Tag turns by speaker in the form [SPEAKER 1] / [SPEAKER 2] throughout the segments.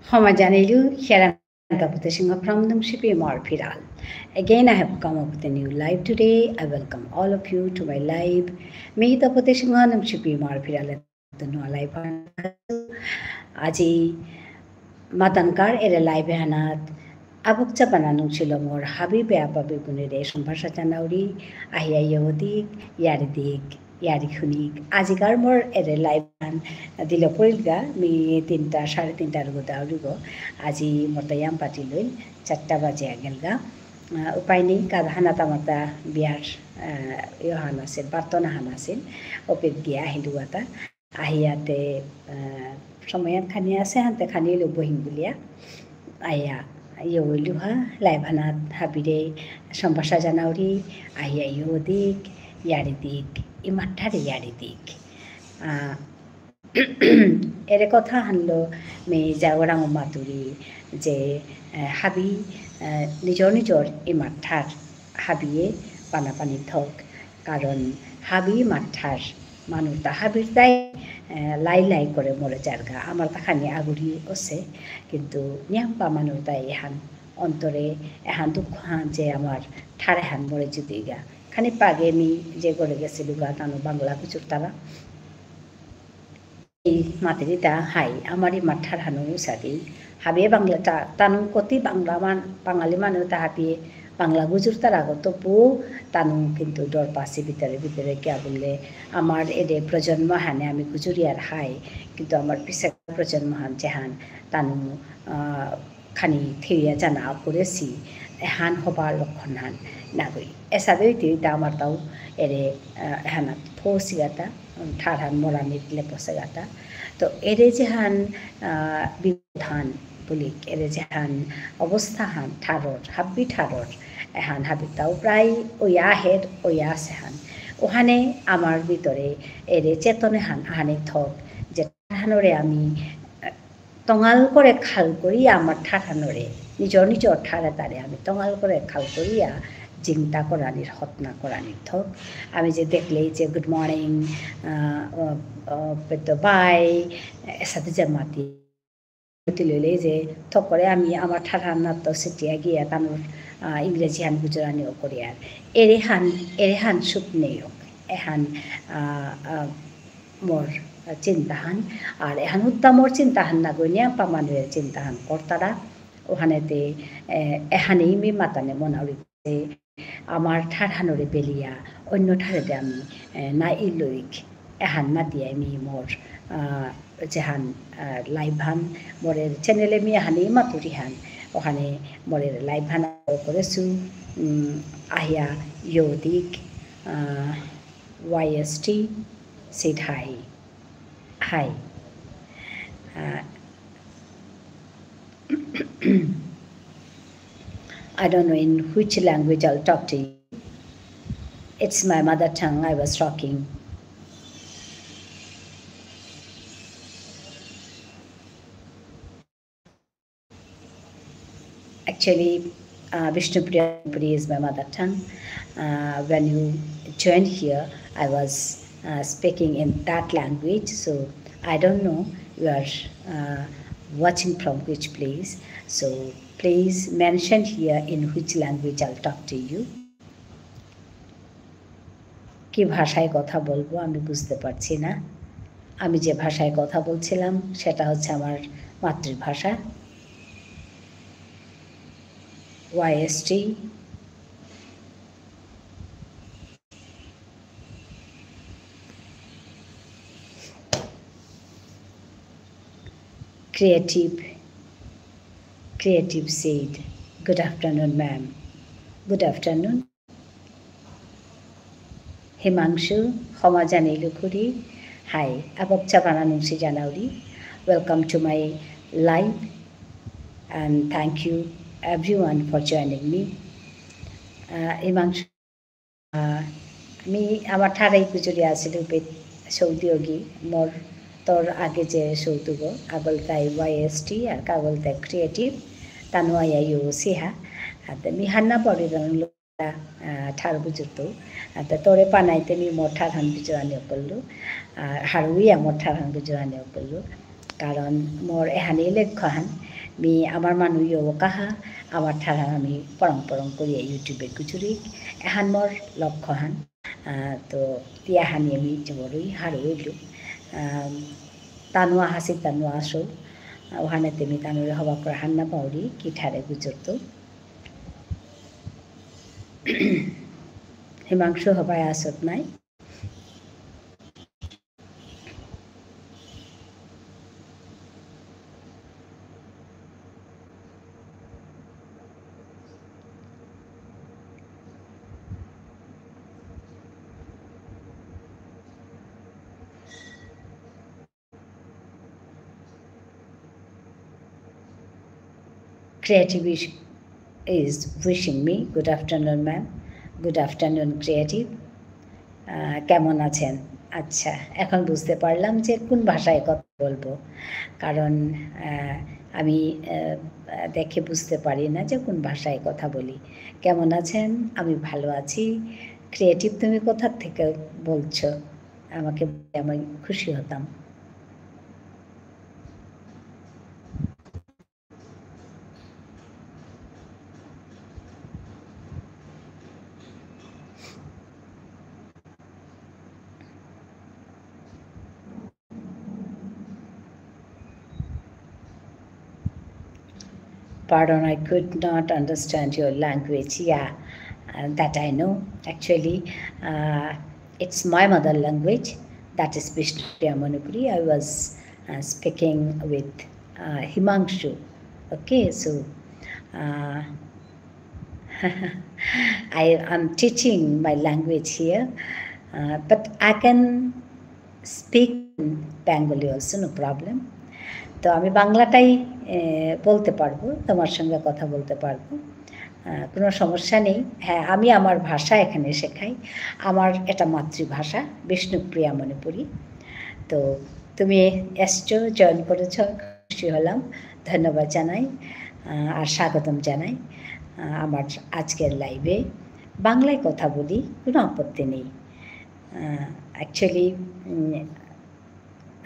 [SPEAKER 1] Homajanilu Hyarankaputashinga from Numshipi Marpiral. Again, I have come up with a new live today. I welcome all of you to my live. Me the Putashinga Numshipi Marpiral the no live. Aji Matankar ere live hanat. Abuk Chapananung Chilomor, Habib Ababi Gunidation Pasha Chanauri, Ahia Yodik, Yaridik. Yari Hunik, Azigar more at a live and the Lopulga, me tinta, Shari tinta Rugo, Azi Motayam Patilul, Chatava Jagelga, Upaini, Kadhanatamata, Biar, Johanasin, Bartona Hanasin, Opit Gia Hinduata, Ahiate Somayan Kaniase and the Kanilu Bohimbulia, Aya. Yoluha, Libanat, Happy Day, Sambasha Janauri, Aya Yodik, Yaridik. Imatari yaridik. Ere kotha hanlo me jawarang maturi je habi nijor imathar habiye panapani thok karon habi mathar manu ta habir dai lai kore more jarga amar takhani aguri ose kintu nyampa manu ta ehan ontore ehan dukhan je amar thare han more judiga খানি পাগে আমি যে করে গেছিল গাতানো বাংলা কিছু তারা এই মাতৃতা high আমারই মাঠার হানু সাদি হাবে বাংলাটা তানু কতি বাঙালি মানুষ তা হাবিয়ে বাংলা গুজুর তার আগত পু তানু কিন্তু ডর পাশে ভিতরে কে বললে আমার এডে প্রজন্ম হানে আমি গুজুরিয়ার হাই কিন্তু আমার পিছে প্রজন্ম হান যেহান তানু খানি থিয়া জানা করেছি হান হবার লক্ষণ হান নাগই এসাদই তি দামার তাও এরে হানা ফোসিগাতা ঠারহান মোরানিত লেপসগাতা তো এরে যেহান বিধান বলি এরে যেহান অবস্থা হান ঠারর হাব্বি ঠারর এহান হাবিতাও প্রায় ওয়া হেড ওয়া সেহান ওখানে আমার ভিতরে এরে চেতনে হানে থক যে ঠাহানরে আমি টঙাল করে খাল করি আমার ঠাঠানরে নিজর ঠারে তারে আমি টঙাল করে খাল করিয়া চিন্তা করানির হতনা করানির থক আমি যে দেখলেই যে গুড মর্নিং বাই সাথে যে মাতি লইলেই যে থক করে আমি আমার ঠাঠান্নার তো সিটিয়া গিয়া তানোর ইংরেজি হান গুজরানিও করি আর এরেহান সুখ নেই এহান মোর চিন্তাহান আর এহান উত্তমর চিন্তাহান না গইনিয়া পামানের চিন্তাহান কর্তারা ওখানেতে এহানেই মি মাতানে মনাউরি আমার ঠাঠানরে বেলিয়া অন্য ঠারেতে আমি না ইলইক এহান না দিয়ে আমি মোর যেহান লাইভ হান মোরের চ্যানেলে মি এহানেই মাতুরি হান ওখানে মোরের লাইভ হান করেছু আহিয়া ইয়দিক YST said hi I don't know in which language I'll talk to you. It's my mother tongue I was talking. Actually, Vishnupriya is my mother tongue. When you joined here, I was speaking in that language, so I don't know you are watching from which place. So please mention here in which language I'll talk to you. কি ভাষায় কথা বলবো আমি বুঝতে পারছি না আমি যে ভাষায় কথা বলছিলাম সেটা হচ্ছে আমার মাতৃভাষা YST Creative said, good afternoon, ma'am. Good afternoon. Himangshu, Homajani Lukuri. Hi, Abok Chapananungsi Janauri. Welcome to my live and thank you everyone for joining me. Himangshu, me আমার ঠারাই কুচুরি আছিল সৌদিয়োগী মোর তোর আগে যে সৌতুগ আগলতাই YST আর কাগলতাই ক্রিয়েটিভ তানুয়া ইউ সিহা মি হান্না পড়ে ঠার বুঝতো তোরে পানাইতে মি মোর ঠারহান বিজরানিও করলো আর হারুইয়া মোর ঠারহান বিজরানিও করলো কারণ মোর এহানি লক্ষ্যহান mi amar manu yo kaha amar thara ami porong kori YouTube kuchuri ehan mor lokho han to tia hani ami jborui haru tanua hasi tanua aso ohane temi tanure haba kor hanna bauri ki thare gujurto himangshu habai asot nai Creative is wishing me good afternoon ma'am good afternoon creative কেমন আছেন আচ্ছা এখন বুঝতে পারলাম যে কোন ভাষায় কথা বলবো কারণ আমি দেখে বুঝতে পারি না যে কোন ভাষায় কথা বলি কেমন আছেন আমি ভালো আছি ক্রিয়েটিভ তুমি কোথা থেকে বলছো আমাকে আমি খুশি হতাম Pardon, I could not understand your language. Yeah, that I know. Actually, it's my mother language. That is Vishnupriya Manipuri. I was speaking with Himangshu. Okay, so I am teaching my language here, but I can speak Bengali also, no problem. তো আমি বাংলাটাই বলতে পারবো তোমার সঙ্গে কথা বলতে পারবো কোনো সমস্যা নেই হ্যাঁ আমি আমার ভাষা এখানে শেখাই আমার এটা মাতৃভাষা বিষ্ণুপ্রিয়া মণিপুরী তো তুমি এসছো জয়েন করেছ খুশি হলাম ধন্যবাদ জানাই আর স্বাগতম জানাই আমার আজকের লাইভে বাংলায় কথা বলি কোনো আপত্তি নেই অ্যাকচুয়ালি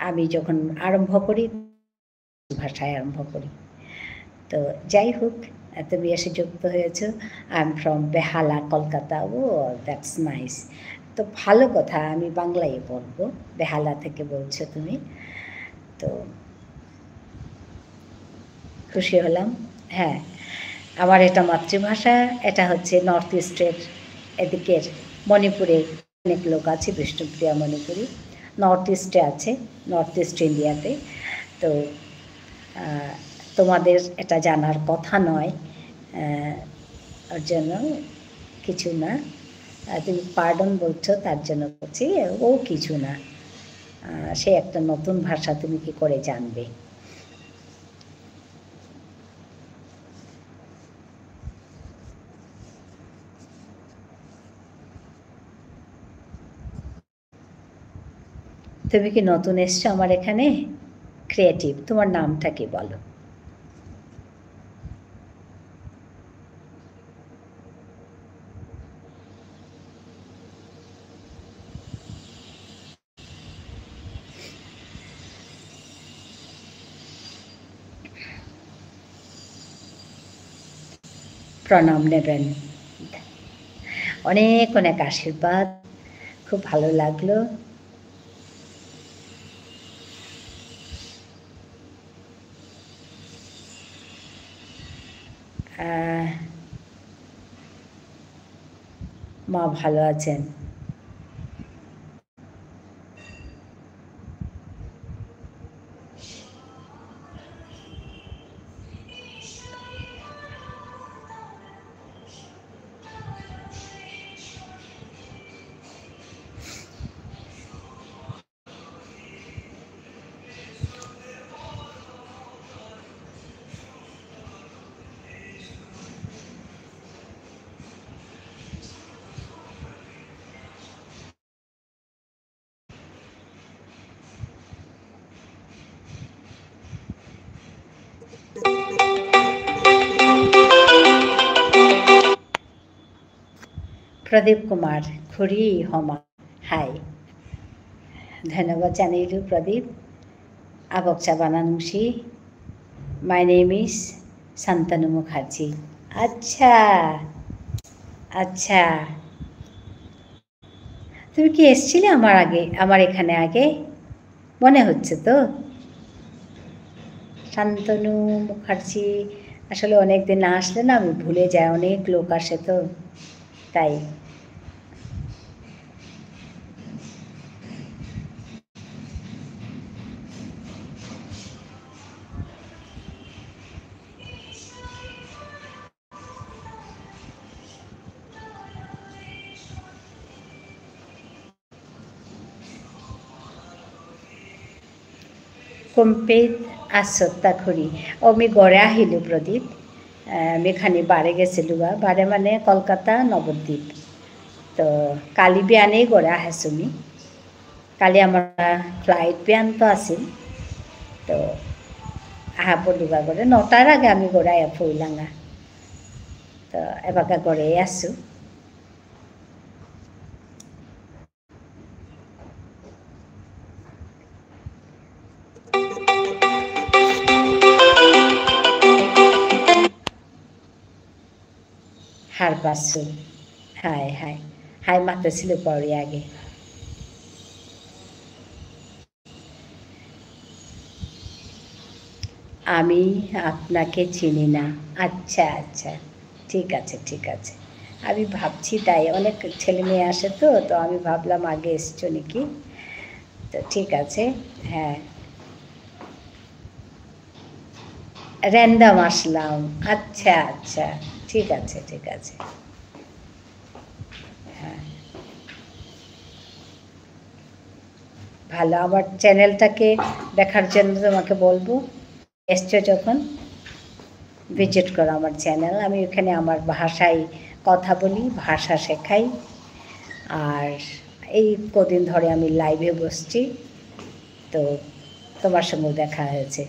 [SPEAKER 1] আমি যখন আরম্ভ করি ভাষায় আরম্ভ করি তো যাই হোক তুমি এসে যুক্ত হয়েছো I am from Behala Kolkata oh that's nice তো ভালো কথা আমি বাংলায় বলবো বেহালা থেকে বলছো তুমি তো খুশি হলাম হ্যাঁ আমার এটা মাতৃভাষা এটা হচ্ছে নর্থ ইস্টের এদিকের মণিপুরে অনেক লোক আছে বিষ্ণুপ্রিয়া মণিপুরী নর্থ ইস্টে আছে নর্থ ইস্ট ইন্ডিয়াতে তো তোমাদের এটা জানার কথা নয় ওর জন্য কিছু না তুমি পার্ডন বলছো তার জন্য বলছি ও কিছু না সে একটা নতুন ভাষা তুমি কি করে জানবে তুমি কি নতুন এসছো আমার এখানে ক্রিয়েটিভ তোমার নামটা কি বলো প্রণাম নেবেন অনেক অনেক আশীর্বাদ খুব ভালো লাগলো মা ভালো আছেন प्रदीप कुमार खुरी हमा हाय धन्यवाद जानिलु प्रदीप आबक्सा बानानुसी my name is Shantanu Mukherjee. আচ্ছা আচ্ছা, তুমি কি এসছিলে আমার এখানে আগে? মনে হচ্ছে তো। শান্তনু মুখার্জি আসলে অনেক দিন না আসলে না আমি ভুলে যাই, অনেক লোক আসে তো তাই। কোম্পেত আশ্বতা খুৰী আমি গড়ে আহিলোঁ প্ৰদীপ। আমি খানি বাৰে গেছিলোঁ বাৰে মানে কলকাতা নৱদ্বীপ। তো কালি বিয়ানেই গড়ে আহাইছোঁ আমি। কালি আমাৰ ফ্লাইট বিয়ানটো আছিল। তো আহা পড়লুগা গড়ে 9টার আগে আমি গড়ে আয়া ফুইলাঙ্গা। তো এবাকা গড়ে আসছোঁ। হার পাচ্ছোঁ। হাই হাই হাই মাত্রছিল পরে আগে। আমি আপনাকে চিনি না। আচ্ছা আচ্ছা, ঠিক আছে ঠিক আছে। আমি ভাবছি তাই, অনেক ছেলে মেয়ে আসে তো তো আমি ভাবলাম আগে এসছো নাকি। তো ঠিক আছে, হ্যাঁ র্যান্ডাম আসলাম। আচ্ছা আচ্ছা, ঠিক আছে ঠিক আছে। হ্যাঁ ভালো, আমার চ্যানেলটাকে দেখার জন্য তোমাকে বলবো, এসছো যখন ভিজিট করো আমার চ্যানেল। আমি ওখানে আমার ভাষায় কথা বলি, ভাষা শেখাই। আর এই কদিন ধরে আমি লাইভে বসছি, তো তোমার সঙ্গে দেখা হয়েছে।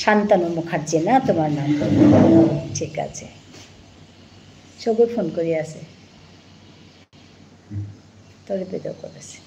[SPEAKER 1] শান্তনু মুখার্জি না তোমার নাম? ঠিক আছে, সবই ফোন করি আছে তরিপিত করেছে।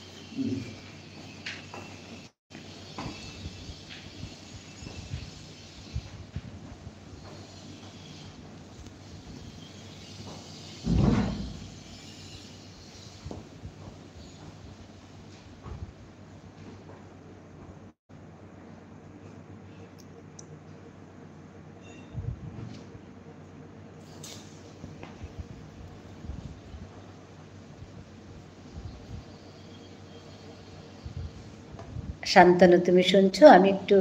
[SPEAKER 1] শান্তনু তুমি শুনছো? আমি একটু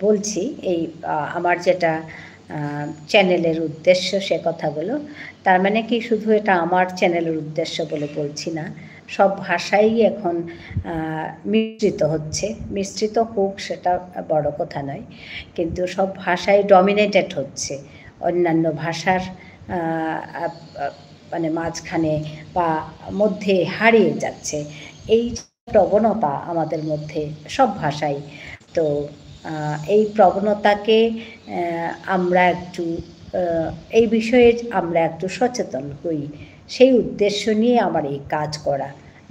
[SPEAKER 1] বলছি এই আমার যেটা চ্যানেলের উদ্দেশ্য সে কথাগুলো। তার মানে কি শুধু এটা আমার চ্যানেলের উদ্দেশ্য বলে বলছি না, সব ভাষাই এখন মিশ্রিত হচ্ছে। মিশ্রিত হোক সেটা বড় কথা নয়, কিন্তু সব ভাষাই ডমিনেটেড হচ্ছে অন্যান্য ভাষার মানে মাঝখানে বা মধ্যে হারিয়ে যাচ্ছে। এই প্রবণতা আমাদের মধ্যে সব ভাষাই। তো এই প্রবণতাকে আমরা একটু এই বিষয়ে আমরা একটু সচেতন হই, সেই উদ্দেশ্য নিয়ে আমার এই কাজ করা।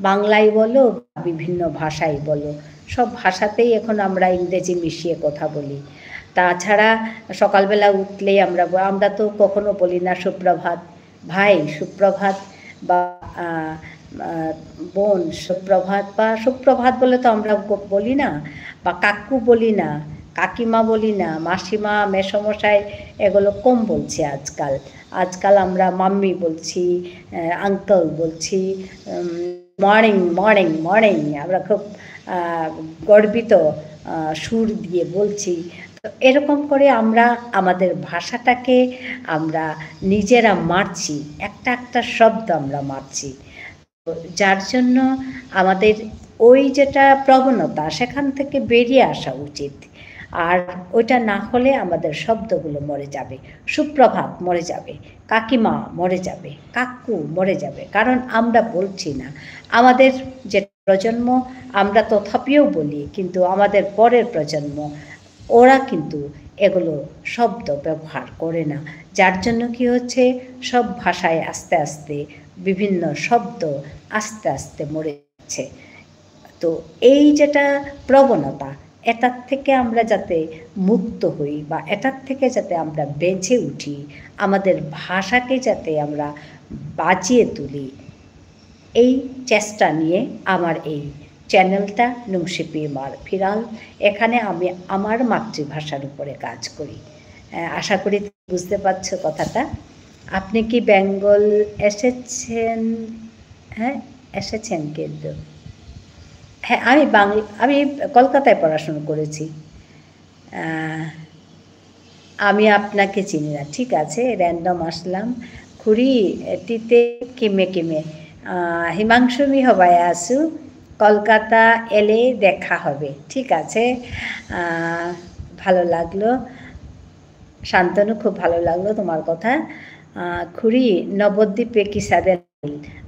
[SPEAKER 1] বাংলায় বলো, বিভিন্ন ভাষায় বলো, সব ভাষাতেই এখন আমরা ইংরেজি মিশিয়ে কথা বলি। তাছাড়া সকালবেলা উঠলেই আমরা তো কখনো বলি না সুপ্রভাত ভাই, সুপ্রভাত, বা বোন সুপ্রভাত, বা সুপ্রভাত বলে তো আমরা বলি না, বা কাকু বলি না, কাকিমা বলি না, মাসিমা, মেসমশাই এগুলো কম বলছি আজকাল। আজকাল আমরা মাম্মি বলছি, আঙ্কেল বলছি, মর্নিং মর্নিং মর্নিং, আমরা খুব গর্বিত সুর দিয়ে বলছি। তো এরকম করে আমরা আমাদের ভাষাটাকে আমরা নিজেরা মারছি, একটা একটা শব্দ আমরা মারছি। যার জন্য আমাদের ওই যেটা প্রবণতা সেখান থেকে বেরিয়ে আসা উচিত। আর ওইটা না হলে আমাদের শব্দগুলো মরে যাবে। সুপ্রভাত মরে যাবে, কাকিমা মরে যাবে, কাকু মরে যাবে, কারণ আমরা বলছি না। আমাদের যে প্রজন্ম আমরা তথাপিও বলি, কিন্তু আমাদের পরের প্রজন্ম ওরা কিন্তু এগুলো শব্দ ব্যবহার করে না। যার জন্য কি হচ্ছে, সব ভাষায় আস্তে আস্তে বিভিন্ন শব্দ আস্তে আস্তে মরে যাচ্ছে। তো এই যেটা প্রবণতা, এটার থেকে আমরা যাতে মুক্ত হই বা এটার থেকে যাতে আমরা বেঁচে উঠি, আমাদের ভাষাকে যাতে আমরা বাঁচিয়ে তুলি, এই চেষ্টা নিয়ে আমার এই চ্যানেলটা নুংশিপি মার ফিরাল। এখানে আমি আমার মাতৃভাষার উপরে কাজ করি। আশা করি বুঝতে পারছো কথাটা। আপনি কি বেঙ্গল এসেছেন? হ্যাঁ, এসেছেন কিন্তু। হ্যাঁ, আমি কলকাতায় পড়াশুনো করেছি। আমি আপনাকে চিনি না, ঠিক আছে, র্যান্ডম আসলাম। খুড়ি এটিতে কিমে কিমে হিমাংশুমি হবাই আসু, কলকাতা এলে দেখা হবে, ঠিক আছে। ভালো লাগলো শান্তনু, খুব ভালো লাগলো তোমার কথা। খুড়ি নবদ্বীপে কি সাদের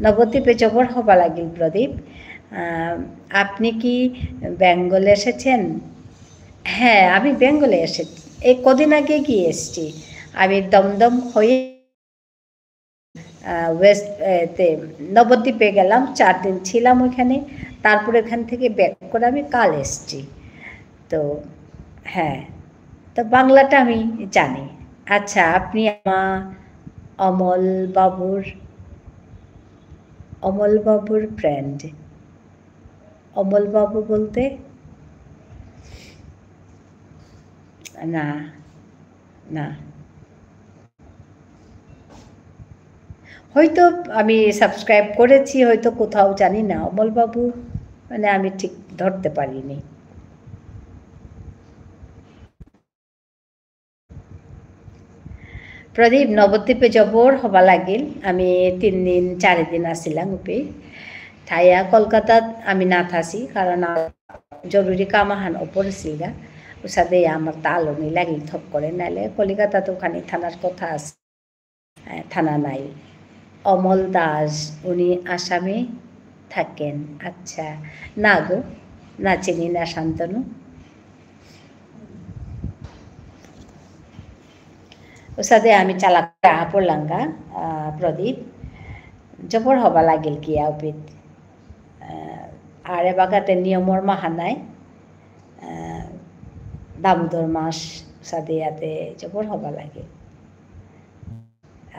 [SPEAKER 1] নবদ্বীপে জবর হবা লাগিল প্রদীপ। আপনি কি বেঙ্গলে এসেছেন? হ্যাঁ, আমি বেঙ্গলে এসেছি, এই কদিন আগে গিয়ে এসেছি। আমি দমদম হয়ে ওয়েস্টতে নবদ্বীপে গেলাম, 4 দিন ছিলাম ওইখানে। তারপরে ওখান থেকে ব্যাক করে আমি কাল এসেছি। তো হ্যাঁ, তো বাংলাটা আমি জানি। আচ্ছা, আপনি আমার অমলবাবুর ফ্রেন্ড। অমলবাবু বলতে? না না, হয়তো আমি সাবস্ক্রাইব করেছি, হয়তো কোথাও, জানি না। অমলবাবু মানে আমি ঠিক ধরতে পারিনি। প্রদীপ নবদ্বীপে জবর হবা লাগিল। আমি 3 দিন 4 দিন আসিলাম উপে ঠাইয়া। কলকাতাত আমি না থাসি, কারণ জরুরি কামাহান ওপরে ছিলগা, ওর সাথে আমার তালনি লাগিল থপ করে। নাইলে কলিকাতাতে ওখানে থানার কথা আছে, থানা নাই। অমল দাস, উনি আসামে থাকেন। আচ্ছা, না গো, না চিনি না শান্তনু। ওর সাথে আমি চালাক পড়লাঙ্গা প্রদীপ জবর হবা লাগিল কি আউপিত। আর এবাগাতে নিয়মর মাহানায় দামোদর মাস সাথে ইয়াতে জবর হবা লাগে।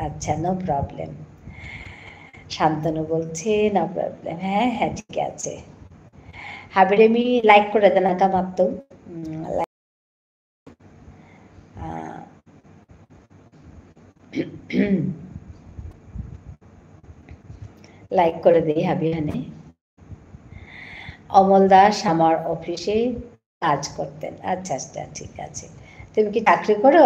[SPEAKER 1] আচ্ছা, নো প্রবলেম। শান্তনু বলছে নো প্রবলেম। হ্যাঁ হ্যাঁ, ঠিক আছে। হাবিরে আমি লাইক করে দেন আঁকা মাত্র লাইক করে দিই হাবিহানে। অমল দাস আমার অফিসে কাজ করতেন। আচ্ছা আচ্ছা, ঠিক আছে। তুমি কি চাকরি করো?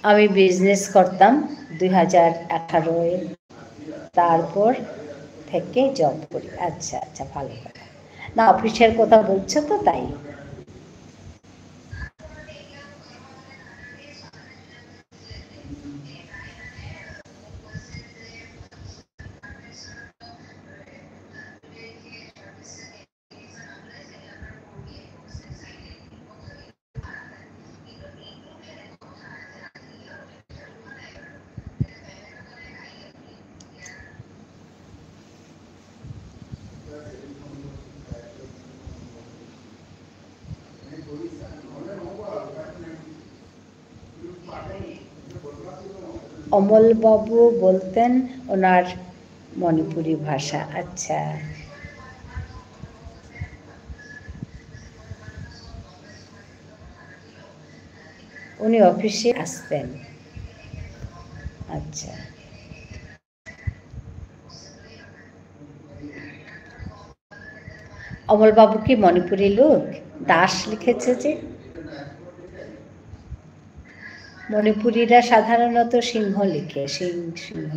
[SPEAKER 1] আমি বিজনেস করতাম 2018-এ, তারপর থেকে জব করি। আচ্ছা আচ্ছা, ভালো কথা। না, অফিসের কথা বলছো তো, তাই। অমলবাবু বলতেন ওনার মণিপুরি ভাষা। আচ্ছা, উনি অফিসে আসতেন। আচ্ছা, অমলবাবু কি মণিপুরি লোক? দাস লিখেছে যে। মণিপুরীরা সাধারণত সিংহ লিখে, সিংহ।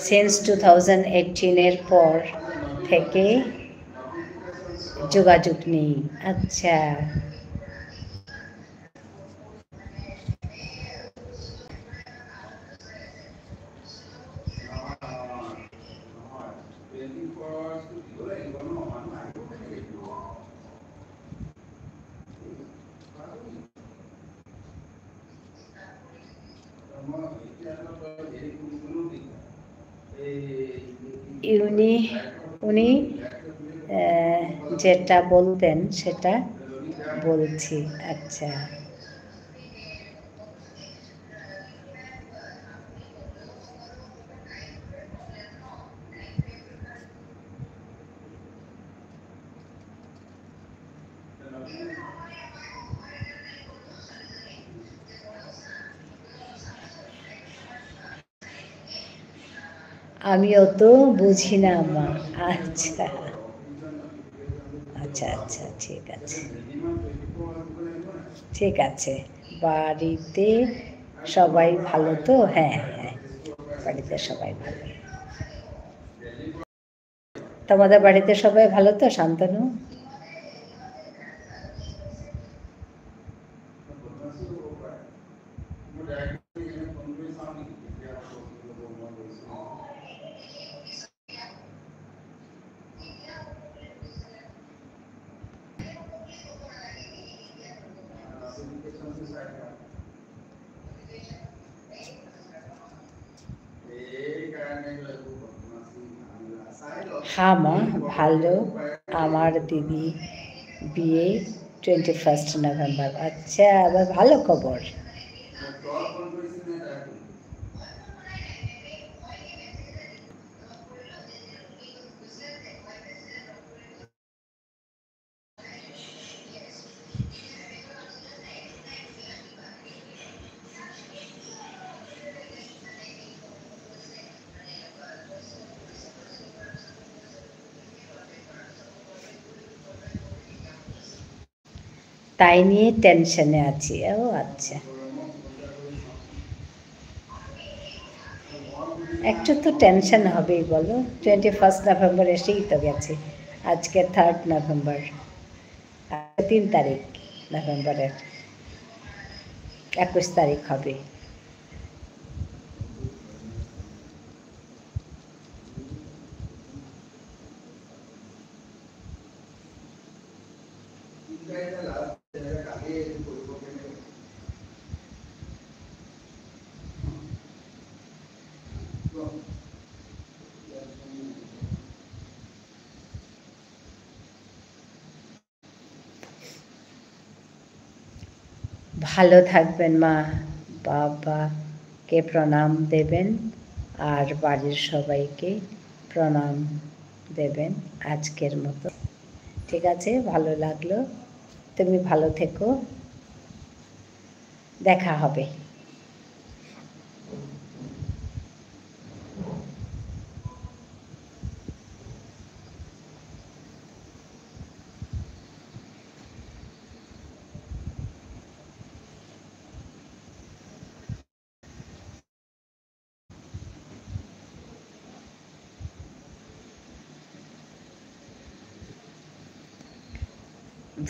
[SPEAKER 1] সিন্স 2018 পর থেকে যোগাযোগ নেই। আচ্ছা, উনি যেটা বলতেন সেটা বলছি। আচ্ছা, আমিও তো বুঝি না মা। আচ্ছা আচ্ছা আচ্ছা, ঠিক আছে ঠিক আছে। বাড়িতে সবাই ভালো তো? হ্যাঁ হ্যাঁ, বাড়িতে সবাই ভালো। তোমাদের বাড়িতে সবাই ভালো তো শান্তনু? হ্যাঁ মা, ভালো। আমার দিদি বিয়ে 21 নভেম্বর। আচ্ছা, আবার ভালো খবর। তাই নিয়ে টেনশনে আছি। ও আচ্ছা, একটু তো টেনশন হবেই বলো। 21 নভেম্বর এসেই তো গেছে, আজকে 3 নভেম্বর, 3 তারিখ নভেম্বরের, 21 তারিখ হবে। ভালো থাকবেন মা, বাবাকে প্রণাম দেবেন আর বাড়ির সবাইকে প্রণাম দেবেন আজকের মতো। ঠিক আছে, ভালো লাগলো। তুমি ভালো থেকো, দেখা হবে।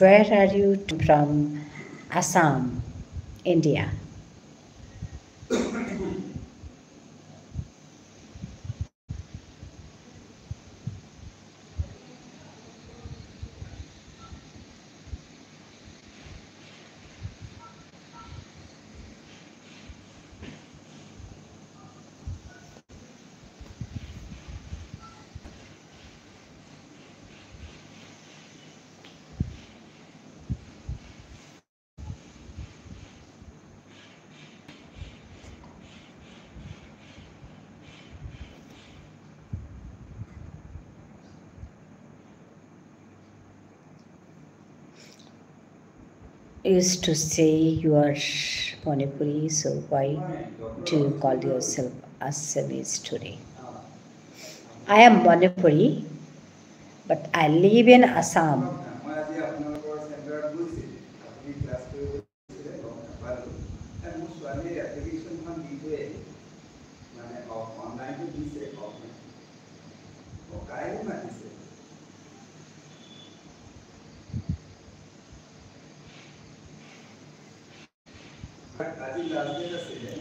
[SPEAKER 1] Where are you from? Assam, India. used to say you are Manipuri, so why do you call yourself Assamese today? I am Manipuri, but I live in Assam.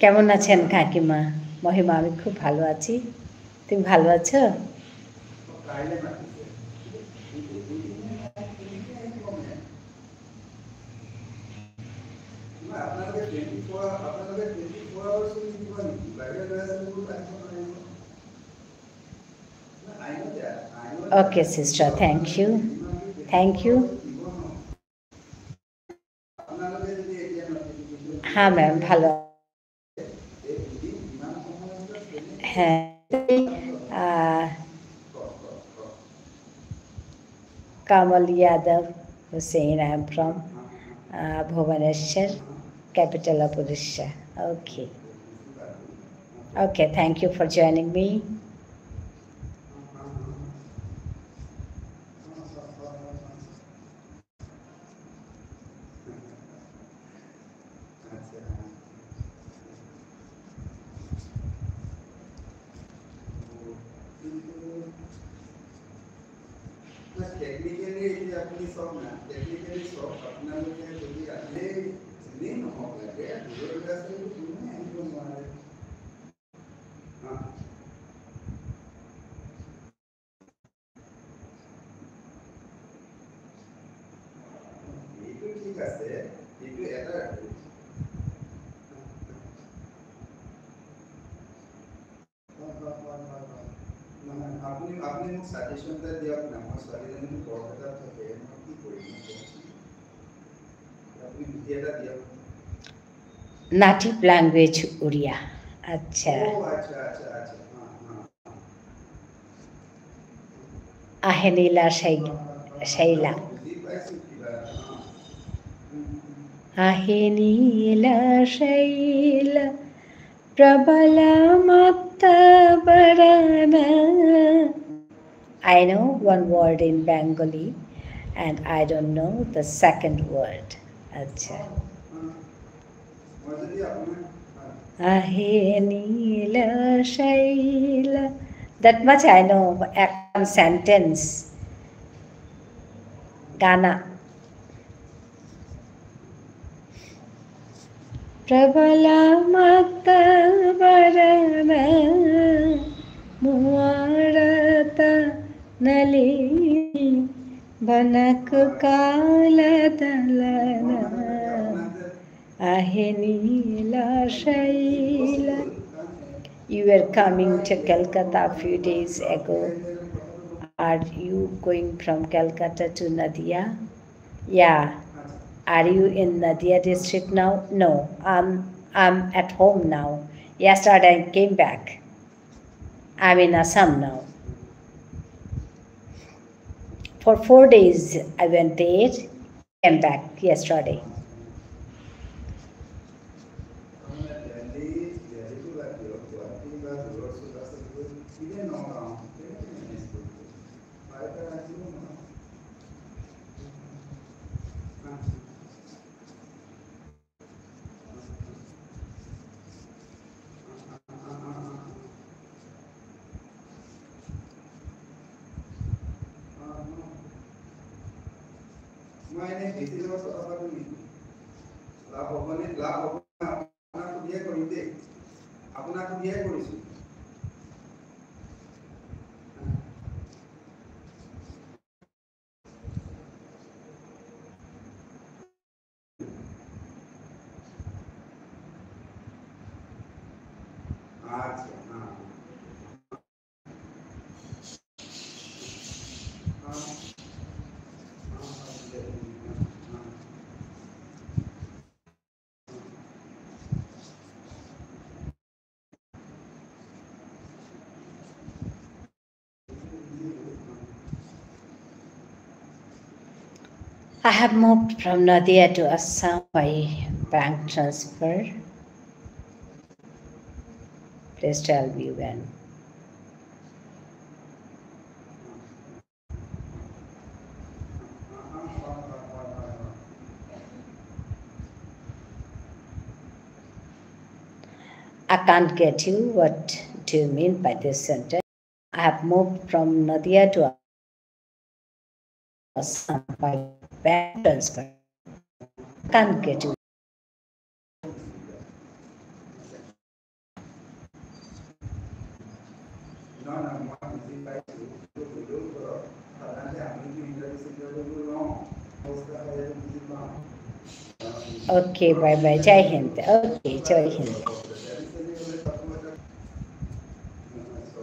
[SPEAKER 1] কেমন আছেন কাকিমা? মহিমা, আমি খুব ভালো আছি। তুমি ভালো আছো? Okay, sister, thank you. Thank you. হ্যাঁ ম্যাম, ভালো। হ্যাঁ, Kamal Yadav Hussain. I am from Bhubaneswar, capital of Odisha. Okay. Okay, thank you for joining me. Native language Oriya. Acha. Ahenila Shaila. Ahenila Shaila Prabala Mattabarana. I know one word in Bengali and I don't know the second word. Acha. Ahenila Shaila. That much I know, one sentence. Gana. Prabala Mattabarana Muarata Nali Banak Kala Dalana Ahenila Shaila. You were coming to Calcutta a few days ago. Are you going from Calcutta to Nadia? Yeah. Are you in Nadia district now? No, I'm at home now. Yesterday I came back. I'm in Assam now. For 4 days I went there, came back yesterday. I have moved from Nadia to Assam by bank transfer. Please tell me when. I can't get you. What do you mean by this sentence? I have moved from Nadia to Assam by bank transfer. Can't get you. Okay, bye bye. Jai Hind. Okay, Jai Hind.